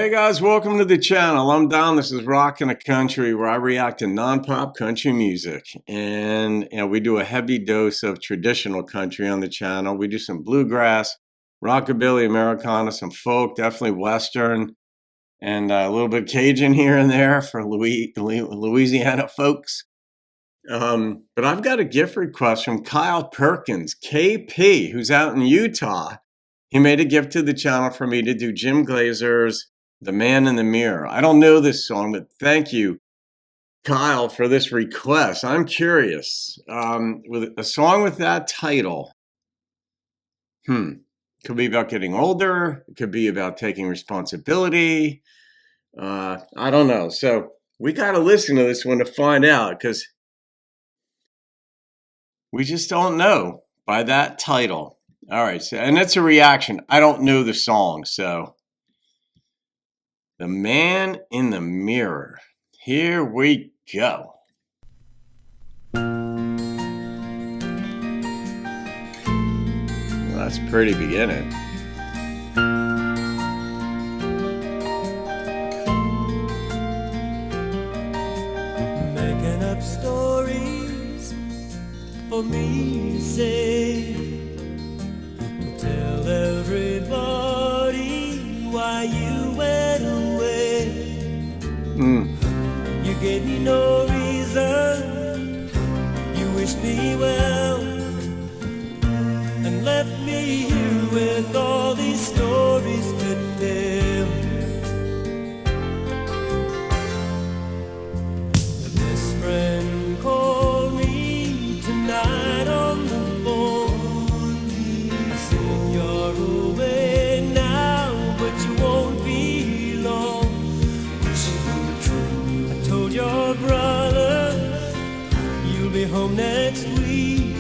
Hey guys, welcome to the channel. I'm Don. This is Rockin' a Country, where I react to non-pop country music. And we do a heavy dose of traditional country on the channel. We do some bluegrass, rockabilly, Americana, some folk, definitely Western, and a little bit Cajun here and there for Louisiana folks. But I've got a gift request from Kyle Perkins, KP, who's out in Utah. He made a gift to the channel for me to do Jim Glazer's The Man in the Mirror. I don't know this song, but thank you, Kyle, for this request. I'm curious. With a song with that title, could be about getting older. It could be about taking responsibility. I don't know. So we got to listen to this one to find out, because we just don't know by that title. All right, so, and it's a reaction. I don't know the song, so The Man in the Mirror. Here we go. Well, that's a pretty beginning. Making up stories for me to say, tell everybody why you went away. You gave me no reason, you wished me well, and left me here with all these stories to tell. This friend called me tonight on the phone. He said you're away now, but you won't be long. I told your brother you'll be home next week.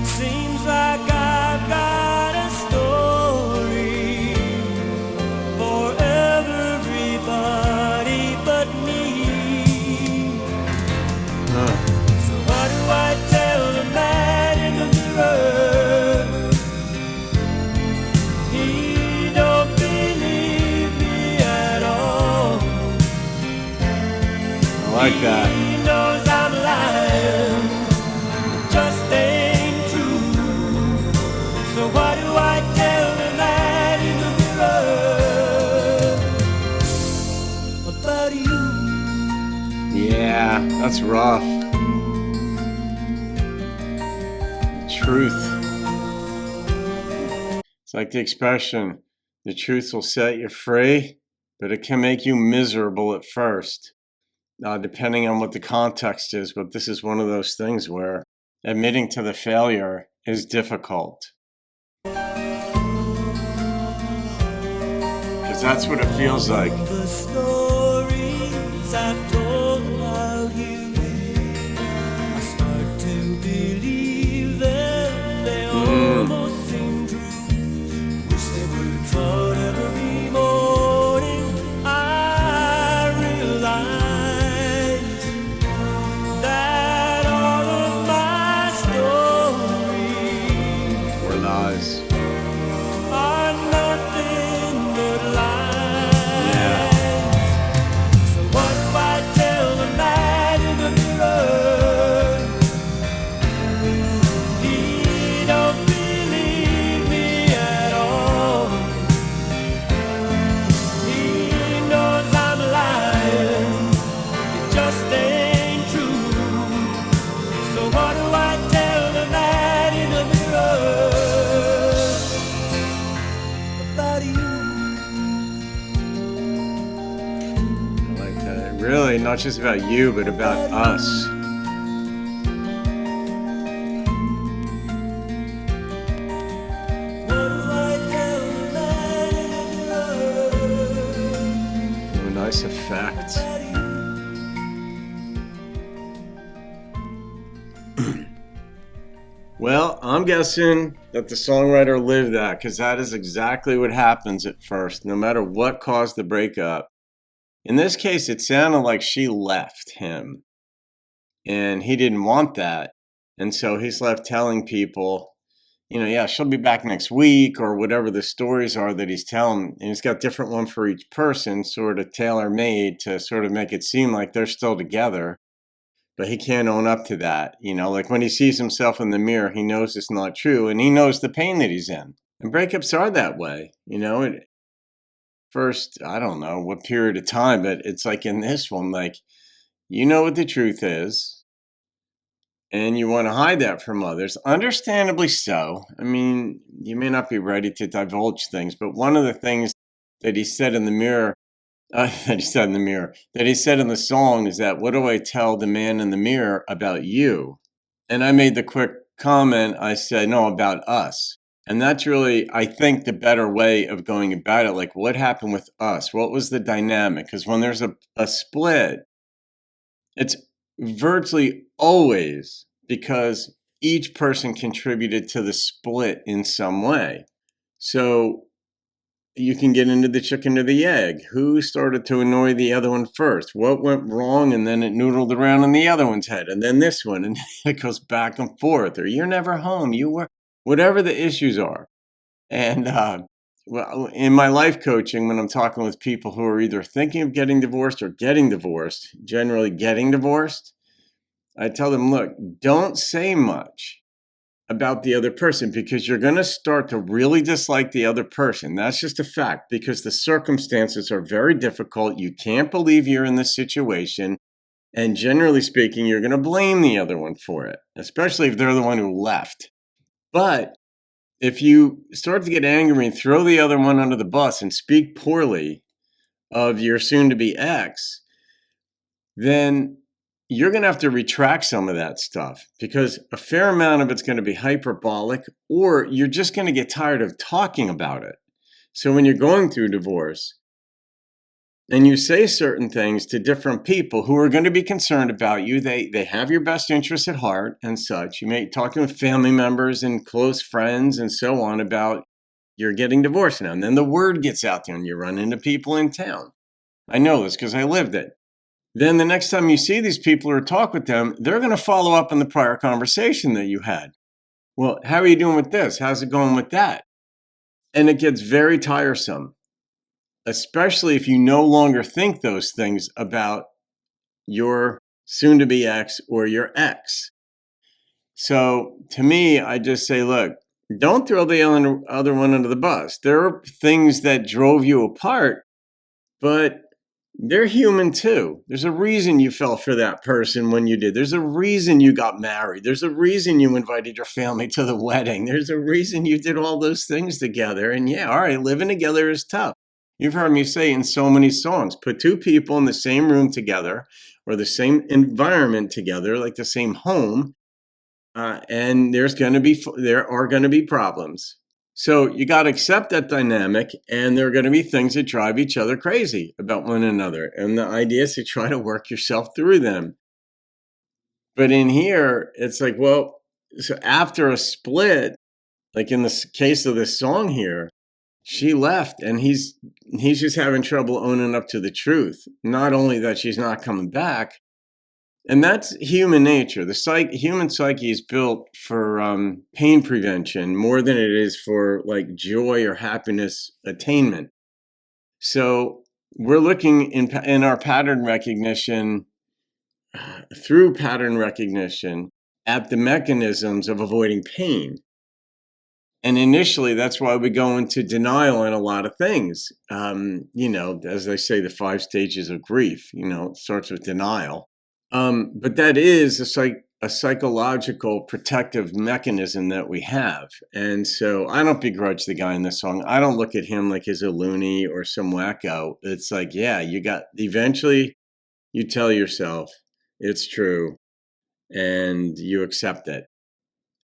Seems like I've got a story for everybody but me. So what do I tell the man in the mirror? He don't believe me at all. I like that. He knows I'm lying, it just ain't true. So what do I tell the man in the mirror about you? Yeah, that's rough. The truth. It's like the expression, the truth will set you free, but it can make you miserable at first, depending on what the context is. But this is one of those things where admitting to the failure is difficult, because that's what it feels like. The stories I've told about you, I start to believe them. They almost seem true. Wish they were true. Every morning I realize that all of my stories Or lies. are nothing but lies. Yeah. So what do I tell the man in the mirror? He don't believe me at all. He knows I'm lying, it just ain't true. So what do I tell the man in the mirror about you? I like that. Really, not just about you, but about us. What do I tell the man in the mirror? A nice effect. Well, I'm guessing that the songwriter lived that, because that is exactly what happens at first, no matter what caused the breakup. In this case, it sounded like she left him, and he didn't want that. And so he's left telling people, yeah, she'll be back next week or whatever the stories are that he's telling. And he's got different one for each person, sort of tailor made to sort of make it seem like they're still together. But he can't own up to that. Like when he sees himself in the mirror, he knows it's not true and he knows the pain that he's in. And breakups are that way, first, I don't know what period of time, but it's like in this one, like, what the truth is, and you want to hide that from others. Understandably so. I mean, you may not be ready to divulge things, but one of the things that he said in the mirror, that he said in the song is that, what do I tell the man in the mirror about you? And I made the quick comment, I said, no, about us. And that's really, I think, the better way of going about it. Like, what happened with us? What was the dynamic? Because when there's a split, it's virtually always because each person contributed to the split in some way. So you can get into the chicken or the egg. Who started to annoy the other one first? What went wrong? And then it noodled around in the other one's head. And then this one. And it goes back and forth. Or you're never home. You were, whatever the issues are. And well, in my life coaching, when I'm talking with people who are either thinking of getting divorced or getting divorced, generally getting divorced, I tell them, look, don't say much about the other person because you're going to start to really dislike the other person. That's just a fact because the circumstances are very difficult. You can't believe you're in this situation. And generally speaking, you're going to blame the other one for it, especially if they're the one who left. But if you start to get angry and throw the other one under the bus and speak poorly of your soon-to-be ex, then you're going to have to retract some of that stuff because a fair amount of it's going to be hyperbolic, or you're just going to get tired of talking about it. So when you're going through divorce and you say certain things to different people who are going to be concerned about you, they have your best interests at heart and such. You may be talking with family members and close friends and so on about you're getting divorced now. And then the word gets out there and you run into people in town. I know this because I lived it. Then the next time you see these people or talk with them, they're going to follow up on the prior conversation that you had. Well, how are you doing with this? How's it going with that? And it gets very tiresome, especially if you no longer think those things about your soon-to-be ex or your ex. So to me, I just say, look, don't throw the other one under the bus. There are things that drove you apart, but they're human too. There's a reason you fell for that person when you did. There's a reason you got married. There's a reason you invited your family to the wedding. There's a reason you did all those things together. And yeah, all right, living together is tough. You've heard me say in so many songs, put two people in the same room together or the same environment together, like the same home, and there are going to be problems. So you got to accept that dynamic, and there are going to be things that drive each other crazy about one another. And the idea is to try to work yourself through them. But in here, it's like, well, so after a split, like in the case of this song here, she left, and he's just having trouble owning up to the truth. Not only that she's not coming back, and that's human nature. The human psyche is built for pain prevention more than it is for like joy or happiness attainment. So we're looking in our pattern recognition, through pattern recognition, at the mechanisms of avoiding pain. And initially, that's why we go into denial in a lot of things. As they say, the 5 stages of grief, it starts with denial. But that is a psychological protective mechanism that we have. And so I don't begrudge the guy in this song. I don't look at him like he's a loony or some wacko. It's like, yeah, eventually you tell yourself it's true and you accept it.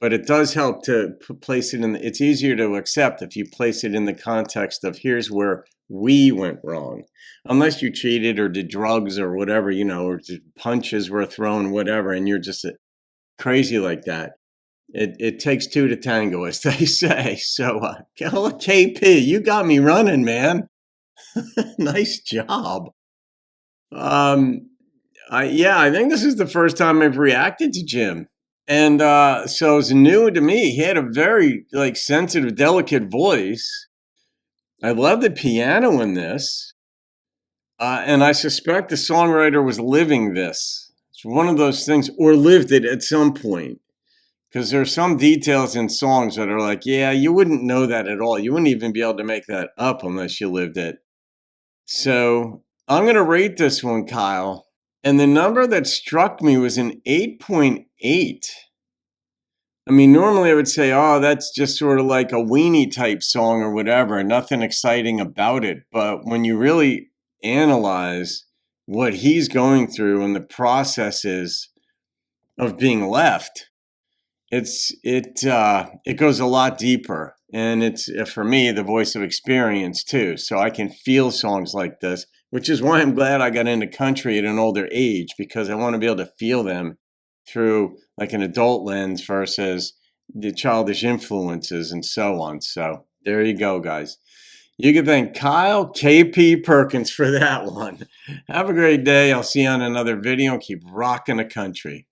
But it does help to place it it's easier to accept if you place it in the context of here's where we went wrong. Unless you cheated or did drugs or whatever, or punches were thrown, whatever, and you're just crazy like that. It takes 2 to tango, as they say. So, KP, you got me running, man. Nice job. I think this is the first time I've reacted to Jim. And so it was new to me. He had a very like sensitive, delicate voice. I love the piano in this. And I suspect the songwriter was living this. It's one of those things, or lived it at some point. Because there's some details in songs that are like, yeah, you wouldn't know that at all. You wouldn't even be able to make that up unless you lived it. So I'm going to rate this one, Kyle. And the number that struck me was an 8.8. I mean, normally I would say, oh, that's just sort of like a weenie type song or whatever, nothing exciting about it. But when you really analyze what he's going through and the processes of being left, it goes a lot deeper, and it's for me the voice of experience too. So I can feel songs like this, which is why I'm glad I got into country at an older age, because I want to be able to feel them through like an adult lens versus the childish influences and so on. So there you go, guys. You can thank Kyle KP Perkins for that one. Have a great day. I'll see you on another video and keep rocking the country.